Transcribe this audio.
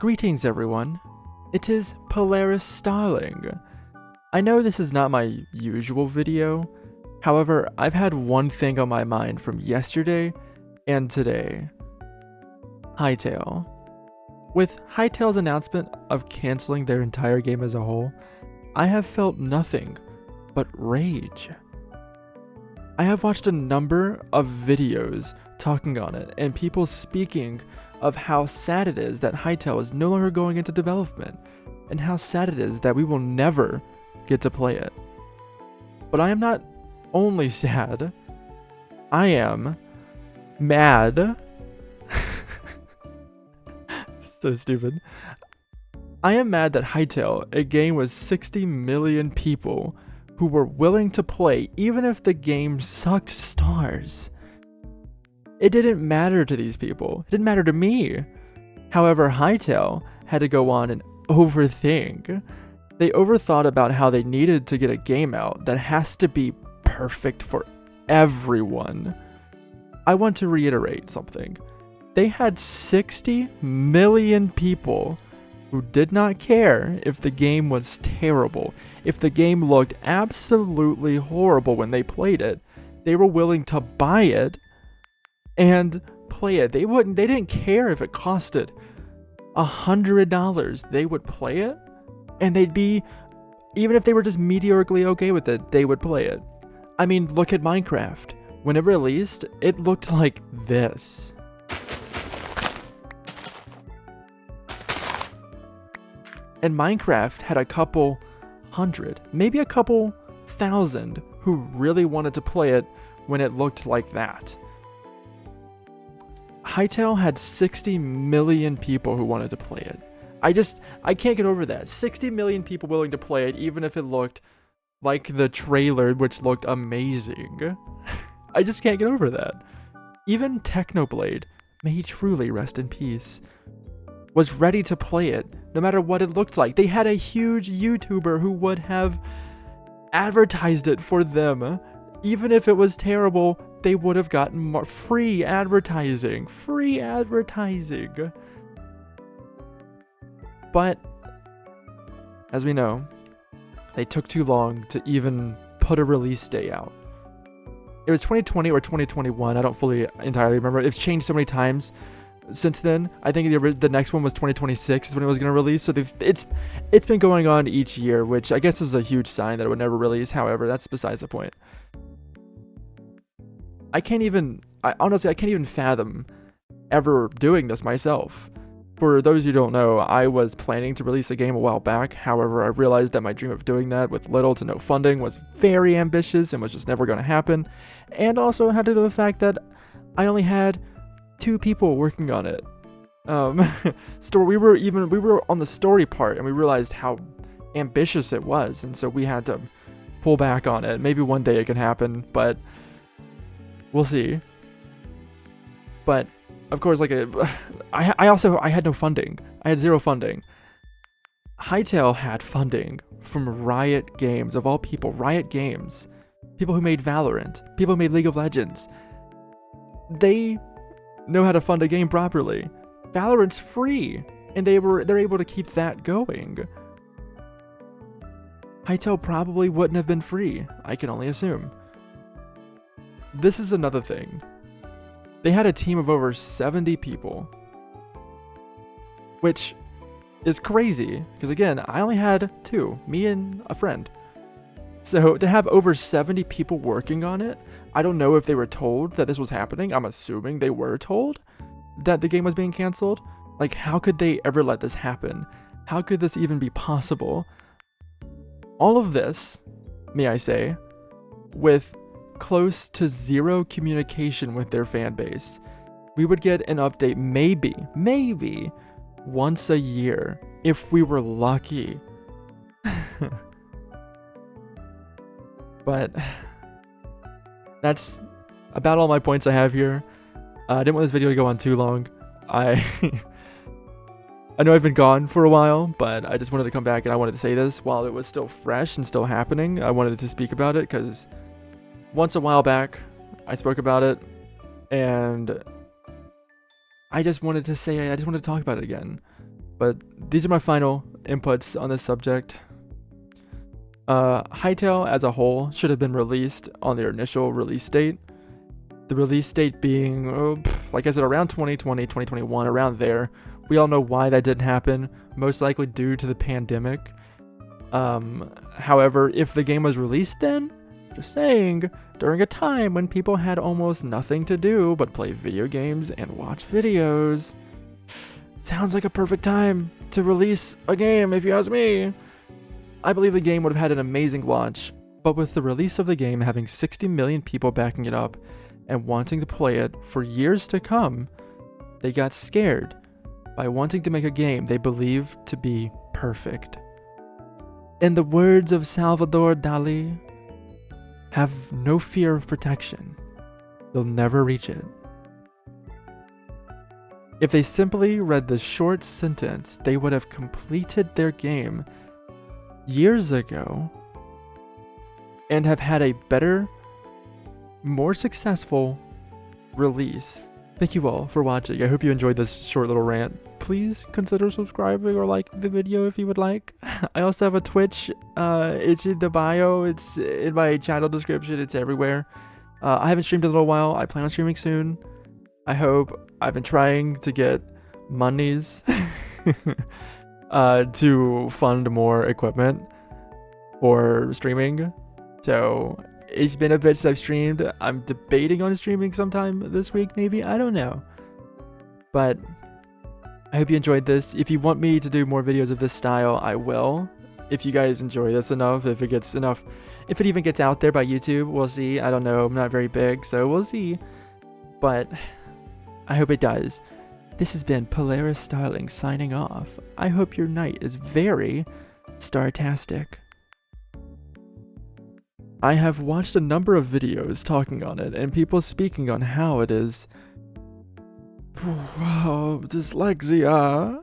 Greetings everyone, it is Polaris Starling. I know this is not my usual video, however, I've had one thing on my mind from yesterday and today. Hytale. With Hytale's announcement of canceling their entire game as a whole, I have felt nothing but rage. I have watched a number of videos talking on it and people speaking of how sad it is that Hytale is no longer going into development and how sad it is that we will never get to play it. But I am not only sad, I am mad. So stupid. I am mad that Hytale, a game with 60 million people who were willing to play even if the game sucked stars. It didn't matter to these people. It didn't matter to me. However, Hytale had to go on and overthink. They overthought about how they needed to get a game out that has to be perfect for everyone. I want to reiterate something. They had 60 million people who did not care if the game was terrible. If the game looked absolutely horrible when they played it, they were willing to buy it and play it. They didn't care if it costed $100. They would play it, and they'd be, even if they were just mediocrely okay with it, they would play it. I mean, look at Minecraft. When it released, it looked like this. And Minecraft had a couple hundred, maybe a couple thousand who really wanted to play it when it looked like that. Hytale had 60 million people who wanted to play it. I can't get over that. 60 million people willing to play it even if it looked like the trailer, which looked amazing. I just can't get over that. Even Technoblade, may he truly rest in peace, was ready to play it no matter what it looked like. They had a huge YouTuber who would have advertised it for them. Even if it was terrible, they would have gotten more free advertising. Free advertising. But, as we know, they took too long to even put a release day out. It was 2020 or 2021, I don't fully entirely remember. It's changed so many times since then. I think the next one was 2026 is when it was going to release. So it's been going on each year, which I guess is a huge sign that it would never release. However, that's besides the point. I can't even fathom ever doing this myself. For those who don't know, I was planning to release a game a while back. However, I realized that my dream of doing that with little to no funding was very ambitious and was just never going to happen. And also had to do with the fact that I only had 2 people working on it. We were on the story part and we realized how ambitious it was, and so we had to pull back on it. Maybe one day it can happen, but we'll see. But of course, I had no funding. I had 0 funding. Hytale had funding from Riot Games, of all people. Riot Games, people who made Valorant, people who made League of Legends. They know how to fund a game properly. Valorant's free, and they're able to keep that going. Hytale probably wouldn't have been free, I can only assume. This is another thing. They had a team of over 70 people, which is crazy, because again, I only had 2, me and a friend. So to have over 70 people working on it, I don't know if they were told that this was happening. I'm assuming they were told that the game was being canceled. Like, how could they ever let this happen? How could this even be possible? All of this, may I say, with close to 0 communication with their fan base. We would get an update maybe once a year if we were lucky. But that's about all my points I have here. I didn't want this video to go on too long. I know I've been gone for a while, but I just wanted to come back and I wanted to say this while it was still fresh and still happening. I wanted to speak about it because once a while back, I spoke about it, and I just wanted to talk about it again. But these are my final inputs on this subject. Hytale as a whole should have been released on their initial release date. The release date being, like I said, around 2020, 2021, around there. We all know why that didn't happen, most likely due to the pandemic. However, if the game was released then, just saying, during a time when people had almost nothing to do but play video games and watch videos, sounds like a perfect time to release a game, if you ask me. I believe the game would have had an amazing launch, but with the release of the game having 60 million people backing it up and wanting to play it for years to come, they got scared by wanting to make a game they believe to be perfect. In the words of Salvador Dali, have no fear of protection. You'll never reach it. If they simply read the short sentence, they would have completed their game years ago and have had a better, more successful release. Thank you all for watching. I hope you enjoyed this short little rant. Please consider subscribing or liking the video if you would like. I also have a Twitch. It's in the bio. It's in my channel description. It's everywhere. I haven't streamed in a little while. I plan on streaming soon. I hope. I've been trying to get monies to fund more equipment for streaming. So it's been a bit since I've streamed. I'm debating on streaming sometime this week, maybe. I don't know. But I hope you enjoyed this. If you want me to do more videos of this style, I will. If you guys enjoy this enough, if it gets enough, if it even gets out there by YouTube, we'll see. I don't know. I'm not very big, so we'll see. But I hope it does. This has been Polaris Starling signing off. I hope your night is very startastic. I have watched a number of videos talking on it and people speaking on how it is. Wow, dyslexia.